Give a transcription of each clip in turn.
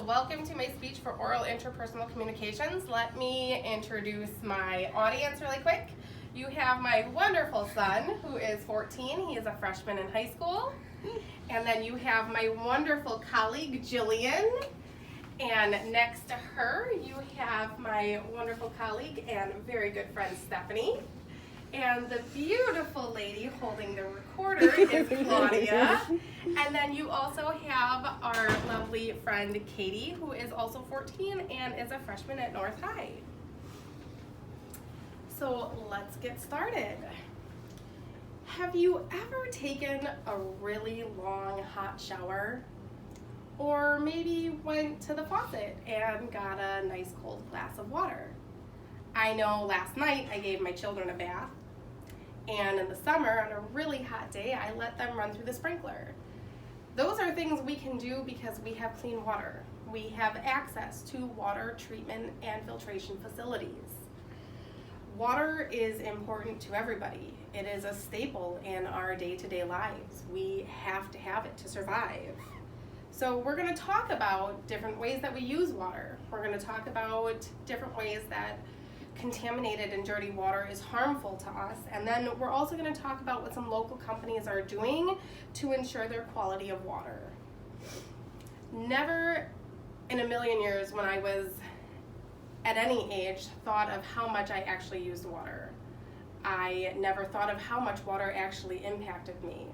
welcome to my speech for oral interpersonal communications. Let me introduce my audience really quick. You have my wonderful son, who is 14. He is a freshman in high school. And then you have my wonderful colleague, Jillian. And next to her, you have my wonderful colleague and very good friend, Stephanie. And the beautiful lady holding the recorder is Claudia. And then you also have our lovely friend Katie, who is also 14 and is a freshman at North High. So let's get started. Have you ever taken a really long hot shower? Or maybe went to the faucet and got a nice cold glass of water? I know last night I gave my children a bath, and in the summer on a really hot day I let them run through the sprinkler. Those are things we can do because we have clean water. We have access to water treatment and filtration facilities. Water is important to everybody. It is a staple in our day-to-day lives. We have to have it to survive. So we're going to talk about different ways that we use water. We're going to talk about different ways that contaminated and dirty water is harmful to us. And then we're also going to talk about what some local companies are doing to ensure their quality of water. Never in a million years when I was at any age thought of how much I actually used water. I never thought of how much water actually impacted me,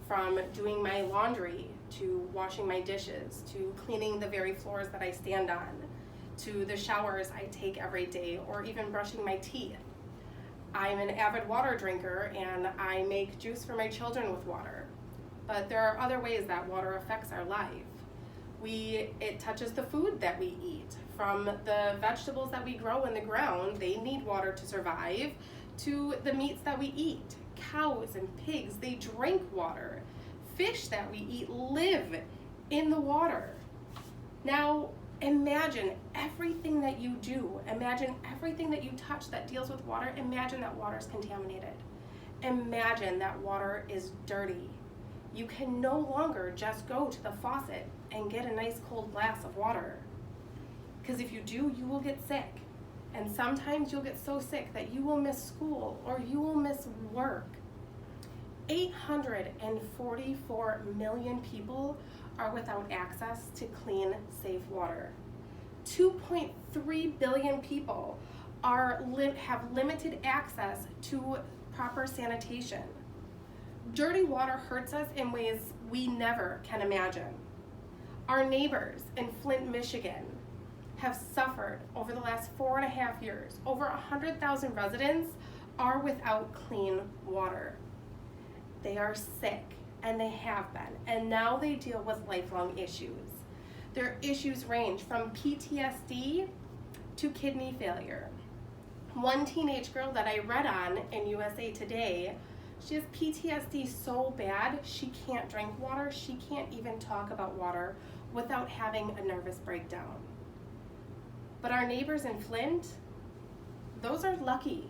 from doing my laundry to washing my dishes to cleaning the very floors that I stand on, to the showers I take every day, or even brushing my teeth. I'm an avid water drinker and I make juice for my children with water. But there are other ways that water affects our life. It touches the food that we eat. From the vegetables that we grow in the ground, they need water to survive, to the meats that we eat. Cows and pigs, they drink water. Fish that we eat live in the water. Now, imagine everything that you do. Imagine everything that you touch that deals with water. Imagine that water is contaminated. Imagine that water is dirty. You can no longer just go to the faucet and get a nice cold glass of water. Because if you do, you will get sick. And sometimes you'll get so sick that you will miss school or you will miss work. 844 million people are without access to clean, safe water. 2.3 billion people have limited access to proper sanitation. Dirty water hurts us in ways we never can imagine. Our neighbors in Flint, Michigan have suffered over the last 4.5 years. Over 100,000 residents are without clean water. They are sick, and they have been, and now they deal with lifelong issues. Their issues range from PTSD to kidney failure. One teenage girl that I read on in USA Today, she has PTSD so bad she can't drink water, she can't even talk about water without having a nervous breakdown. But our neighbors in Flint, those are lucky.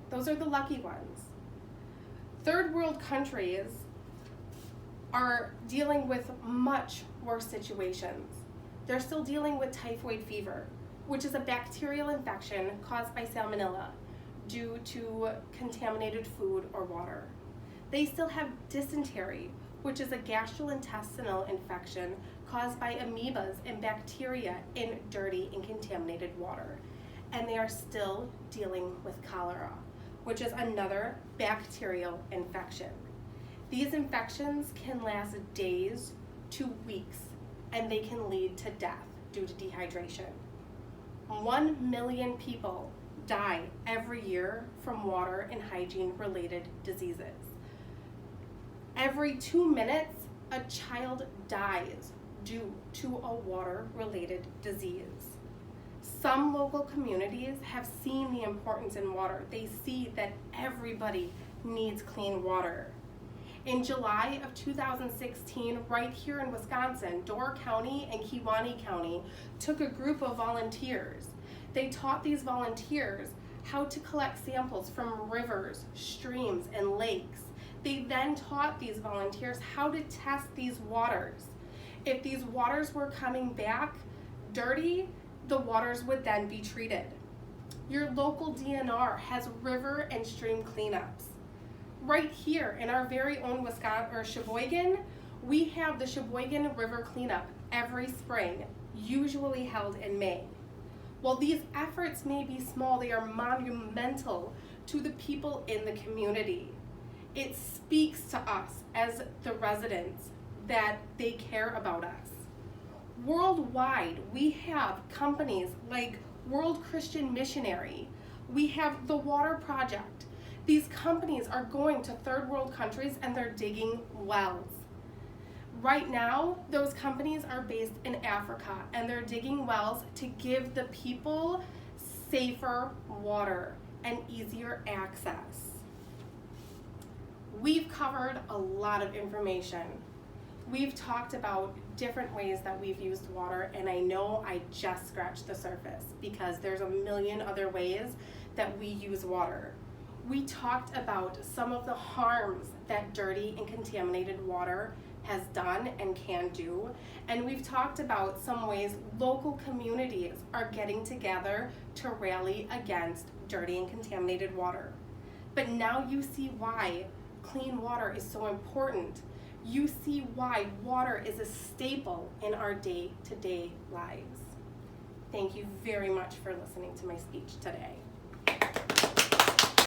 Those are the lucky ones. Third world countries are dealing with much worse situations. They're still dealing with typhoid fever, which is a bacterial infection caused by salmonella due to contaminated food or water. They still have dysentery, which is a gastrointestinal infection caused by amoebas and bacteria in dirty and contaminated water. And they are still dealing with cholera, which is another bacterial infection. These infections can last days to weeks, and they can lead to death due to dehydration. 1 million people die every year from water and hygiene-related diseases. Every 2 minutes, a child dies due to a water-related disease. Some local communities have seen the importance in water. They see that everybody needs clean water. In July of 2016, right here in Wisconsin, Door County and Kewaunee County took a group of volunteers. They taught these volunteers how to collect samples from rivers, streams, and lakes. They then taught these volunteers how to test these waters. If these waters were coming back dirty, the waters would then be treated. Your local DNR has river and stream cleanups. Right here in our very own Wisconsin, or Sheboygan, we have the Sheboygan River Cleanup every spring, usually held in May. While these efforts may be small, they are monumental to the people in the community. It speaks to us as the residents that they care about us. Worldwide, we have companies like World Christian Missionary. We have the Water Project. These companies are going to third world countries and they're digging wells. Right now, those companies are based in Africa and they're digging wells to give the people safer water and easier access. We've covered a lot of information. We've talked about different ways that we've used water, and I know I just scratched the surface because there's a million other ways that we use water. We talked about some of the harms that dirty and contaminated water has done and can do, and we've talked about some ways local communities are getting together to rally against dirty and contaminated water. But now you see why clean water is so important. You see why water is a staple in our day-to-day lives. Thank you very much for listening to my speech today.